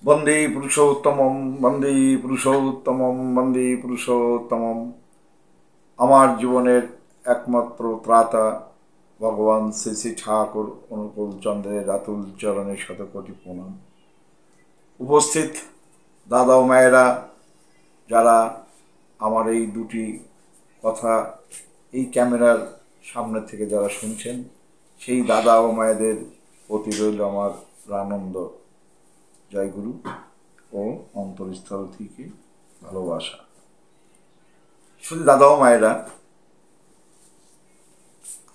বন্দে পুরুষোত্তমম, বন্দে পুরুষোত্তমম, বন্দে পুরুষোত্তমম। আমার জীবনের একমাত্র ত্রাতা ভগবান শ্রী শ্রী ঠাকুর অনুকূল চন্দ্রের রাতুল চরণের শতকোটি প্রণাম। উপস্থিত দাদা ও মায়েরা, যারা আমার এই দুটি কথা এই ক্যামেরার সামনে থেকে যারা শুনছেন, সেই দাদা ও মায়েদের প্রতি রইল আমার আনন্দ, জয়গুরু ও অন্তরস্থল থেকে ভালোবাসা। শুধু দাদা ও মায়েরা,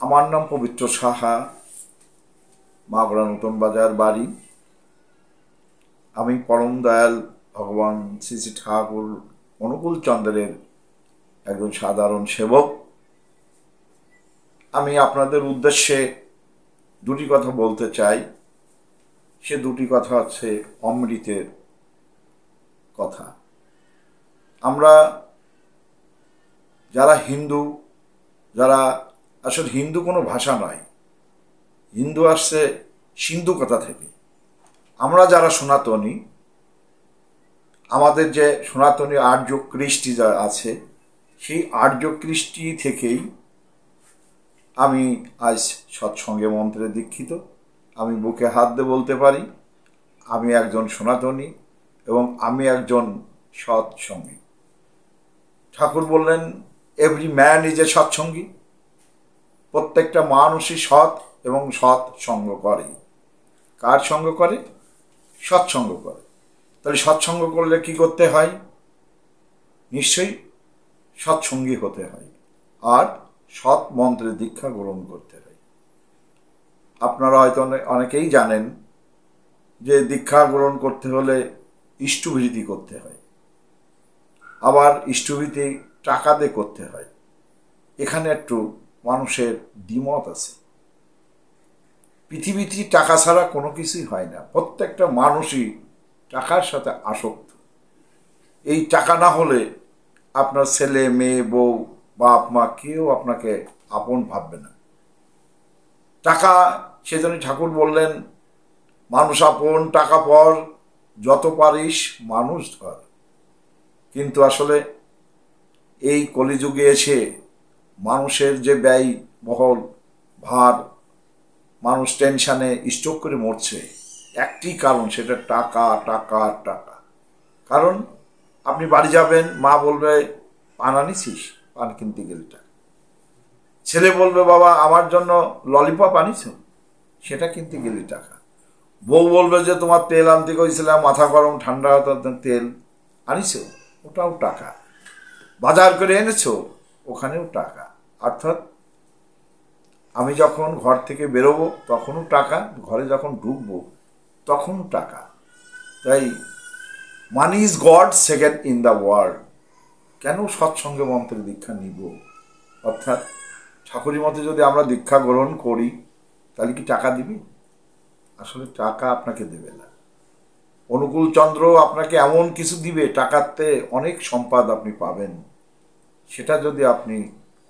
আমার নাম পবিত্র সাহা, মাগড়া নতুন বাজার বাড়ি। আমি পরম দয়াল ভগবান শ্রী শ্রী ঠাকুর অনুকূল চন্দ্রের একজন সাধারণ সেবক। আমি আপনাদের উদ্দেশ্যে দুটি কথা বলতে চাই। সে দুটি কথা হচ্ছে অমৃতের কথা। আমরা যারা হিন্দু, যারা আসলে হিন্দু কোনো ভাষা নয়, হিন্দু আসছে সিন্ধু কথা থেকে। আমরা যারা সনাতনী, আমাদের যে সনাতনী আর্য কৃষ্টি যা আছে, সেই আর্য কৃষ্টি থেকেই আমি আজ সৎসঙ্গে মন্ত্রে দীক্ষিত। আমি বুকে হাত দিয়ে বলতে পারি আমি একজন সনাতনী এবং আমি একজন সৎসঙ্গী। ঠাকুর বললেন এভরি ম্যান ইজ এ সৎসঙ্গী। প্রত্যেকটা মানুষই সৎ এবং সৎ সঙ্গ করে। কার সঙ্গ করে? সৎসঙ্গ করে। তাহলে সৎসঙ্গ করলে কি করতে হয়? নিশ্চয়ই সৎসঙ্গী হতে হয় আর সৎ মন্ত্রের দীক্ষা গ্রহণ করতে হয়। আপনারা হয়তো অনেকেই জানেন যে দীক্ষা গ্রহণ করতে হলে ইষ্টভৃতি করতে হয়, আবার ইষ্টভৃতি টাকা দিয়ে করতে হয়। এখানে একটু মানুষের দ্বিমত আছে। পৃথিবীতে টাকা ছাড়া কোনো কিছুই হয় না। প্রত্যেকটা মানুষই টাকার সাথে আসক্ত। এই টাকা না হলে আপনার ছেলে মেয়ে বউ বাপ মা কেউ আপনাকে আপন ভাববে না। টাকা, সেজন্য ঠাকুর বললেন মানুষ আপন টাকা পর, যত পারিস মানুষ ধর। কিন্তু আসলে এই কলিযুগে এসে মানুষের যে ব্যয় বহল ভার, মানুষ টেনশানে স্ট্রোক করে মরছে, একটি কারণ, সেটা টাকা টাকা টাকা। কারণ আপনি বাড়ি যাবেন, মা বলবে পান আনিছিস, পান কিনতে গেলে টাকা। ছেলে বলবে বাবা আমার জন্য ললিপপ আনিছ, সেটা কিনতে গেলে টাকা। বউ বলবে যে তোমার তেল আনতে গেছিলাম, মাথা গরম ঠান্ডা তেল আনিছ, ওটাও টাকা। বাজার করে এনেছো, ওখানেও টাকা। অর্থাৎ আমি যখন ঘর থেকে বেরোবো তখনও টাকা, ঘরে যখন ঢুকবো তখনও টাকা। তাই money is god second in the world. কেন সৎসঙ্গে মন্ত্রের দীক্ষা নিব? অর্থাৎ ঠাকুরের মতে যদি আমরা দীক্ষা গ্রহণ করি, তাহলে কি টাকা দিবি? আসলে টাকা আপনাকে দেবে না। অনুকূল চন্দ্র আপনাকে এমন কিছু দিবে, টাকাতে অনেক সম্পদ আপনি পাবেন। সেটা যদি আপনি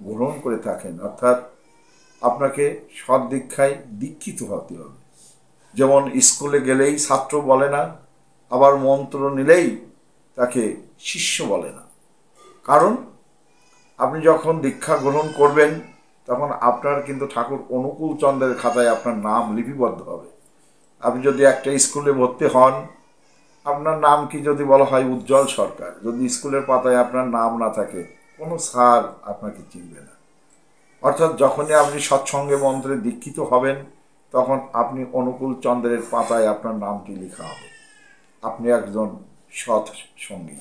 গ্রহণ করে থাকেন, অর্থাৎ আপনাকে সৎ দীক্ষায় দীক্ষিত হতে হবে। যেমন স্কুলে গেলেই ছাত্র বলে না, আবার মন্ত্র নিলেই তাকে শিষ্য বলে না। কারণ আপনি যখন দীক্ষা গ্রহণ করবেন তখন আপনার কিন্তু ঠাকুর অনুকূল চন্দ্রের খাতায় আপনার নাম লিপিবদ্ধ হবে। আপনি যদি একটা স্কুলে ভর্তি হন, আপনার নাম কি যদি বলা হয় উজ্জ্বল সরকার, যদি স্কুলের পাতায় আপনার নাম না থাকে, কোনো স্যার আপনাকে চিনবে না। অর্থাৎ যখনই আপনি সৎসঙ্গে মন্ত্রে দীক্ষিত হবেন, তখন আপনি অনুকূল চন্দ্রের পাতায় আপনার নামটি লেখা হবে, আপনি একজন সৎসঙ্গী।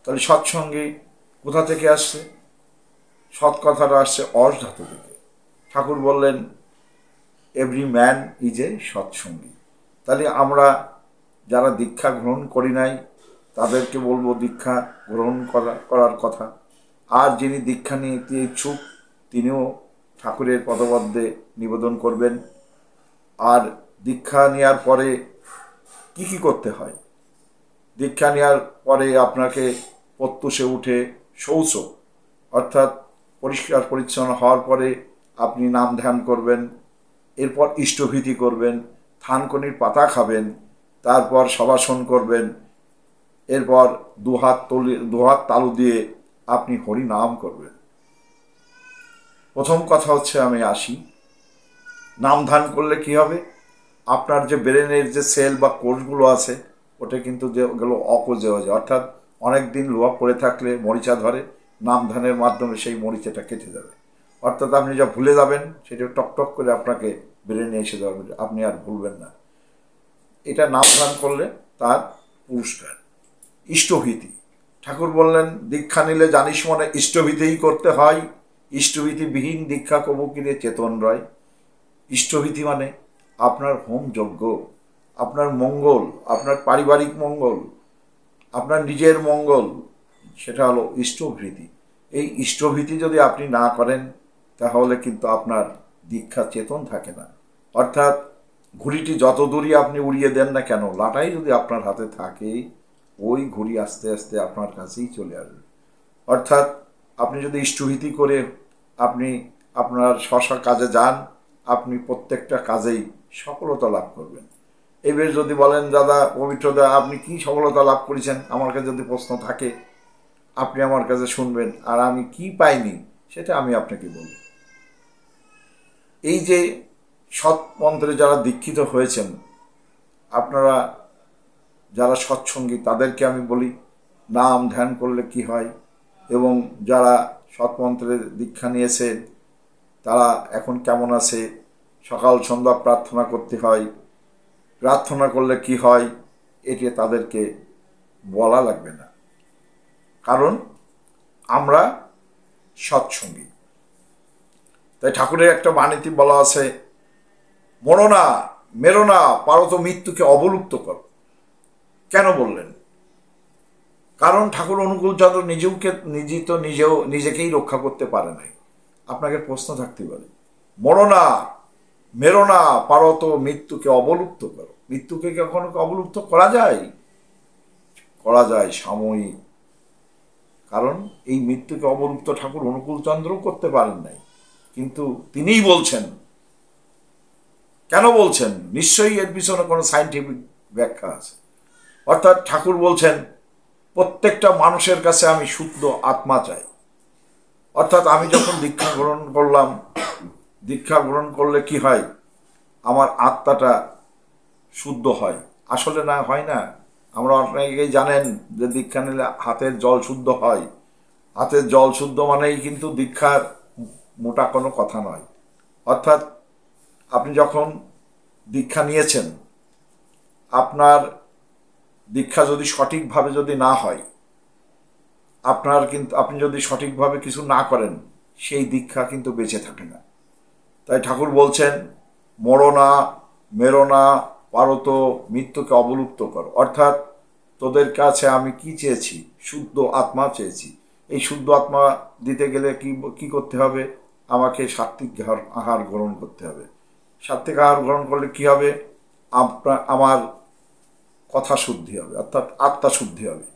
তাহলে সৎসঙ্গী কোথা থেকে আসছে? সৎ কথাটা আসছে অস ধাতু থেকে। ঠাকুর বললেন এভরি ম্যান ইজ এ সৎসঙ্গী। তাহলে আমরা যারা দীক্ষা গ্রহণ করি নাই তাদেরকে বলবো দীক্ষা গ্রহণ করার কথা। আর যিনি দীক্ষা নিতে ইচ্ছুক তিনিও ঠাকুরের পদপদ্মে নিবেদন করবেন। আর দীক্ষা নেওয়ার পরে কি কি করতে হয়? দীক্ষা নেওয়ার পরে আপনাকে প্রত্যুষে উঠে শৌচ, অর্থাৎ পরিষ্কার পরিচ্ছন্ন হওয়ার পরে আপনি নাম ধ্যান করবেন। এরপর ইষ্টভীতি করবেন, থানকনির পাতা খাবেন, তারপর শবাসন করবেন, এরপর দুহাত তালু দিয়ে আপনি হরি নাম করবেন। প্রথম কথা হচ্ছে আমি আসি, নাম ধ্যান করলে কি হবে, আপনার যে ব্রেনের যে সেল বা কোষগুলো আছে ওটা কিন্তু যেগুলো অকোজে হয়ে যায়, অর্থাৎ অনেক দিন লোহা পড়ে থাকলে মরিচা ধরে, নাম ধ্যানের মাধ্যমে সেই মরিচাটা কেটে যাবে। অর্থাৎ আপনি যা ভুলে যাবেন সেটা টকটক করে আপনাকে ব্রেনে এসে যাবে, আপনি আর ভুলবেন না। এটা নাম ধ্যান করলে তার পুরস্কার। ইষ্টভীতি, ঠাকুর বললেন দীক্ষা নিলে জানিস মনে ইষ্টভীতিই করতে হয়, ইষ্টভীতিবিহীন দীক্ষা কবু কিরে চেতন রয়। ইষ্টভীতি মানে আপনার হোম যজ্ঞ, আপনার মঙ্গল, আপনার পারিবারিক মঙ্গল, আপনার নিজের মঙ্গল, সেটা হলো ইষ্টভীতি। এই ইষ্টভীতি যদি আপনি না করেন তাহলে কিন্তু আপনার দীক্ষা চেতন থাকে না। অর্থাৎ ঘুড়িটি যত দূরই আপনি উড়িয়ে দেন না কেন, লাটাই যদি আপনার হাতে থাকে ওই ঘুড়ি আস্তে আস্তে আপনার কাছেই চলে আসবে। অর্থাৎ আপনি যদি ইষ্টভীতি করে আপনি আপনার স্ব কাজে যান, আপনি প্রত্যেকটা কাজেই সফলতা লাভ করবেন। এবার যদি বলেন দাদা পবিত্রদা আপনি কি সফলতা লাভ করেছেন, আমার কাছে যদি প্রশ্ন থাকে আপনি আমার কাছে শুনবেন, আর আমি কি পাইনি সেটা আমি আপনাকে বলব। এই যে সৎ মন্ত্রে যারা দীক্ষিত হয়েছেন, আপনারা যারা সৎসঙ্গী তাদেরকে আমি বলি নাম ধ্যান করলে কি হয়, এবং যারা সৎমন্ত্রের দীক্ষা নিয়েছে তারা এখন কেমন আছে, সকাল সন্ধ্যা প্রার্থনা করতে হয়, প্রার্থনা করলে কি হয়, এটি তাদেরকে বলা লাগবে না, কারণ আমরা সৎসঙ্গী। তাই ঠাকুরের একটা বাণীতে বলা আছে, মরো না মেরো না পারো তো মৃত্যুকে অবলুপ্ত করো। কেন বললেন? কারণ ঠাকুর অনুকূল চন্দ্র নিজেকেই রক্ষা করতে পারে নাই। আপনাকে প্রশ্ন থাকতে পারে, মরো না মেরো না পারো তো মৃত্যুকে অবলুপ্ত করো। মৃত্যুকে কখনো অবলুপ্ত করা যায়? করা যায় সাময়িক, কারণ এই মৃত্যুকে অবলুপ্ত ঠাকুর অনুকূল চন্দ্রও করতে পারেন নাই, কিন্তু তিনিই বলছেন। কেন বলছেন? নিশ্চয়ই এর পিছনে কোনো সায়েন্টিফিক ব্যাখ্যা আছে। অর্থাৎ ঠাকুর বলছেন প্রত্যেকটা মানুষের কাছে আমি শুদ্ধ আত্মা চাই। অর্থাৎ আমি যখন দীক্ষা গ্রহণ করলাম, দীক্ষা গ্রহণ করলে কি হয়, আমার আত্মাটা শুদ্ধ হয়। আসলে না হয় না। আমরা অনেকেই জানেন যে দীক্ষা নিলে হাতের জল শুদ্ধ হয়। হাতের জল শুদ্ধ মানেই কিন্তু দীক্ষার মোটা কোনো কথা নয়। অর্থাৎ আপনি যখন দীক্ষা নিয়েছেন, আপনার দীক্ষা যদি সঠিকভাবে যদি না হয়, আপনি যদি সঠিকভাবে কিছু না করেন, সেই দীক্ষা কিন্তু বেঁচে থাকে না। তাই ঠাকুর বলছেন মরো না মেরো না পারো তো মৃত্যুকে অবলুপ্ত করো। অর্থাৎ তোদের কাছে আমি কি চেয়েছি? শুদ্ধ আত্মা চেয়েছি। এই শুদ্ধ আত্মা দিতে গেলে কি করতে হবে? আমাকে সাত্ত্বিক আহার গ্রহণ করতে হবে। সাত্ত্বিক আহার গ্রহণ করলে কি হবে? আমার কথা শুদ্ধি হবে, অর্থাৎ আত্মা শুদ্ধি হবে।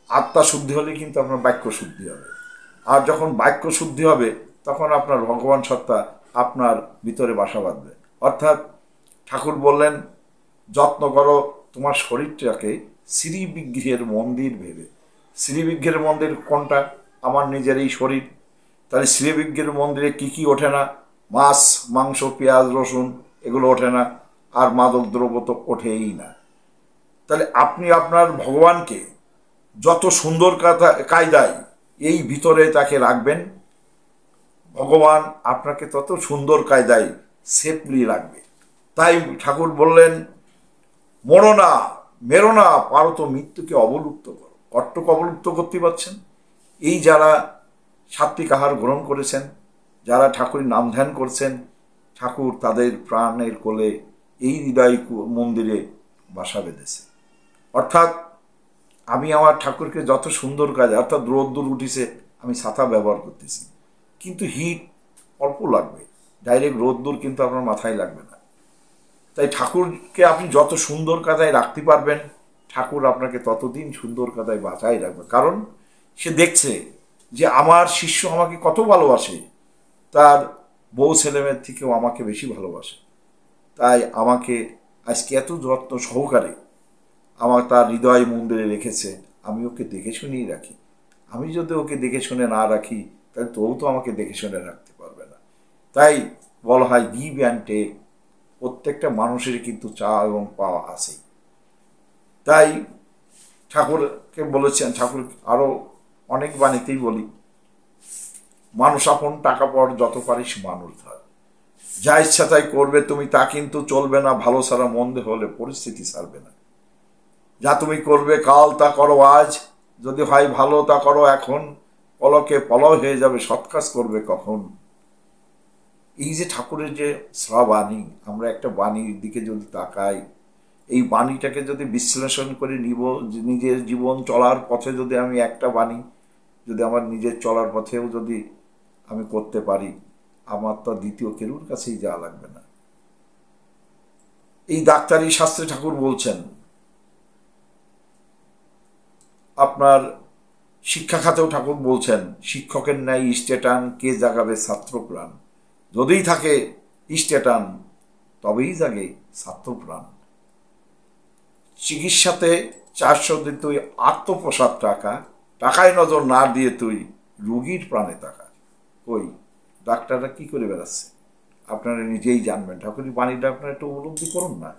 আত্মা শুদ্ধি হলে কিন্তু আপনার বাক্য শুদ্ধি হবে। আর যখন বাক্য শুদ্ধি হবে তখন আপনার ভগবান সত্তা আপনার ভিতরে বাসা বাঁধবে। অর্থাৎ ঠাকুর বললেন যত্ন করো তোমার শরীরটাকে শ্রীবিগ্রহের মন্দির ভেবে। শ্রীবিগ্রহের মন্দির কোনটা? আমার নিজের এই শরীর। তাহলে শ্রীবিগ্রহের মন্দিরে কি ওঠে না? মাছ মাংস পেঁয়াজ রসুন এগুলো ওঠে না, আর মাদক দ্রব্য তো ওঠেই না। তাহলে আপনি আপনার ভগবানকে যত সুন্দর কায়দায় এই ভিতরে তাকে রাখবেন, ভগবান আপনাকে তত সুন্দর কায়দায় সেফলি রাখবে। তাই ঠাকুর বললেন মরো না মেরো না পারো তো মৃত্যুকে অবলুপ্ত করো। কট্টক অবলুপ্ত করতে পারছেন এই যারা সাত্ত্বিক আহার গ্রহণ করেছেন, যারা ঠাকুরের নাম ধ্যান করছেন, ঠাকুর তাদের প্রাণের কোলে এই হৃদয় মন্দিরে বাসা বেঁধেছে। অর্থাৎ আমি আমার ঠাকুরকে যত সুন্দর কাজে, অর্থাৎ রোদ্দুর উঠিছে আমি ছাতা ব্যবহার করতেছি, কিন্তু হিট অল্প লাগবে, ডাইরেক্ট রোদ্দুর কিন্তু আপনার মাথায় লাগবে না। তাই ঠাকুরকে আপনি যত সুন্দর কাদায় রাখতে পারবেন, ঠাকুর আপনাকে ততদিন সুন্দর কাদায় বাঁচাই রাখবে। কারণ সে দেখছে যে আমার শিষ্য আমাকে কত ভালোবাসে, তার বউ ছেলেমেয়ের থেকেও আমাকে বেশি ভালোবাসে। তাই আমাকে আজকে এত যত্ন সহকারে আমার তার হৃদয় মন্দিরে রেখেছে, আমি ওকে দেখে শুনেই রাখি। আমি যদি ওকে দেখে শুনে না রাখি, তাহলে তো ও তো আমাকে দেখে শুনে রাখতে পারবে না। তাই বলা হয় গিভ অ্যান্ড টেক। প্রত্যেকটা মানুষের কিন্তু চাওয়া এবং পাওয়া আছেই। তাই ঠাকুরকে বলেছেন, ঠাকুর আরও অনেক বাণীতেই বলি, মানুষ আপন টাকা পর যত পারিস মানুষ ধর। যা ইচ্ছা তাই করবে তুমি, তা কিন্তু চলবে না, ভালো ছাড়া মন্দ হলে পরিস্থিতি ছাড়বে না। যা তুমি করবে কাল তা করো আজ, যদি হয় ভালো তা করো এখন, পলকে পলয় হয়ে যাবে সৎ কাজ করবে কখন। এই যে ঠাকুরের যে শ্রাবাণী, আমরা একটা বাণীর দিকে যদি তাকাই, এই বাণীটাকে যদি বিশ্লেষণ করে নিব, নিজের জীবন চলার পথে যদি আমি একটা বাণী যদি আমার নিজের চলার পথেও যদি আমি করতে পারি, আমার তো দ্বিতীয় কেউর কাছেই যাওয়া লাগবে না। এই ডাক্তারি শাস্ত্রে ঠাকুর বলছেন, আপনার শিক্ষা খাতেও ঠাকুর বলছেন, শিক্ষকের ন্যায় স্টেটান কে জাগাবে ছাত্র প্রাণ। যদিই থাকে স্টেটান, তবেই জাগে ছাত্র প্রাণ। চিকিৎসাতে 400 দিয়ে তুই আত্মপ্রসাদ টাকা, টাকায় নজর না দিয়ে তুই রুগীর প্রাণে টাকা। কই ডাক্তাররা কি করে বেড়াচ্ছে আপনারা নিজেই জানবেন। ঠাকুরের বাণীটা আপনারা একটু উপলব্ধি করুন না,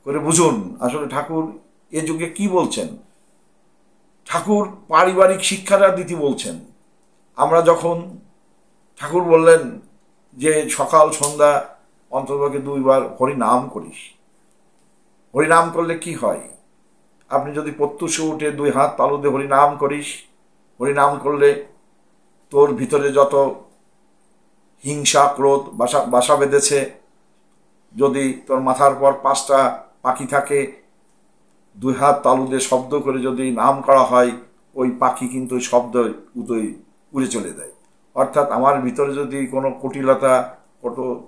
করে বুঝুন আসলে ঠাকুর এ যুগে কি বলছেন। ঠাকুর পারিবারিক শিক্ষাটা দিতে বলছেন। আমরা যখন ঠাকুর বললেন যে সকাল সন্ধ্যা অন্ততপক্ষে 2 বার হরিনাম করিস। হরিনাম করলে কি হয়? আপনি যদি প্রত্যুষে উঠে 2 হাত তালু দিয়ে হরিনাম করিস, হরিনাম করলে তোর ভিতরে যত হিংসা ক্রোধ বাসা বেঁধেছে, যদি তোর মাথার পর 5টা পাখি থাকে, 2 হাত তালু দিয়ে শব্দ করে যদি নাম করা হয়, ওই পাখি কিন্তু ওই শব্দ উড়ে চলে যায়। অর্থাৎ আমার ভিতরে যদি কোনো কুটিলতা,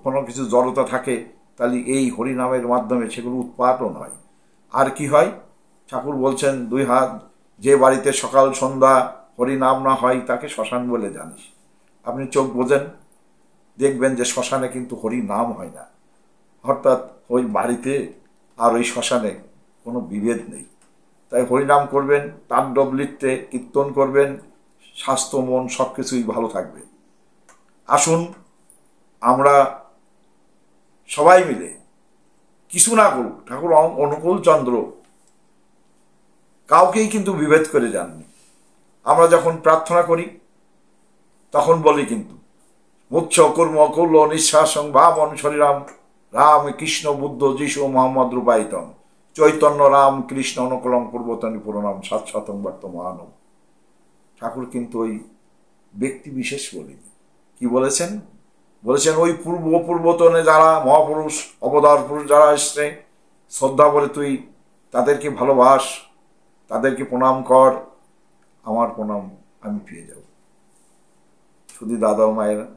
কোনো কিছু জড়তা থাকে, তাহলে এই হরিনামের মাধ্যমে সেগুলো উৎপাদন হয়। আর কি হয়? ঠাকুর বলছেন 2 হাত, যে বাড়িতে সকাল সন্ধ্যা হরিনাম না হয় তাকে শ্মশান বলে জানিস। আপনি চোখ বোঝেন, দেখবেন যে শ্মশানে কিন্তু হরিনাম হয় না। অর্থাৎ ওই বাড়িতে আর ওই শ্মশানে কোনো বিভেদ নেই। তাই হরিনাম করবেন, তাণ্ডব নৃত্যে কীর্তন করবেন, স্বাস্থ্য মন সব কিছুই ভালো থাকবে। আসুন আমরা সবাই মিলে কিছু না করুক, ঠাকুর অনুকূল চন্দ্র কাউকেই কিন্তু বিভেদ করে যাননি। আমরা যখন প্রার্থনা করি তখন বলি কিন্তু মুচ্ছ কর্ম কৌল নিঃশ্বাসং ভাবন শরীরাম রাম কৃষ্ণ বুদ্ধ যিশু মোহাম্মদ রূপায়িতম চৈতন্য রাম কৃষ্ণ অনুকলম পূর্বতনী পুরনাম সাতশতং বর্তমানম। ঠাকুর কিন্তু ওই ব্যক্তি বিশেষ বলেনি। কি বলেছেন? বলেছেন ওই পূর্বতনে যারা মহাপুরুষ অবতার পুরুষ যারা এসছে, শ্রদ্ধা বলে তুই তাদেরকে ভালোবাস, তাদেরকে প্রণাম কর, আমার প্রণাম আমি পেয়ে যাব। শুধু দাদা ও মায়েরা,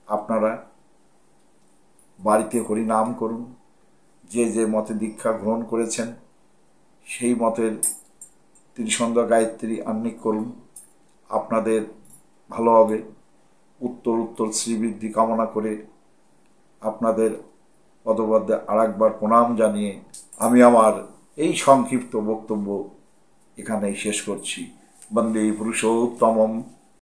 আপনারা বাড়িতে হরিনাম করুন। যে যে মতে দীক্ষা গ্রহণ করেছেন সেই মতের ত্রিসন্ধ্যা গায়ত্রী আহ্নিক করুন, আপনাদের ভালো হবে। উত্তর শ্রীবৃদ্ধি কামনা করে আপনাদের পদপদ্মে আরেকবার প্রণাম জানিয়ে আমি আমার এই সংক্ষিপ্ত বক্তব্য এখানেই শেষ করছি। বন্দে পুরুষোত্তমম।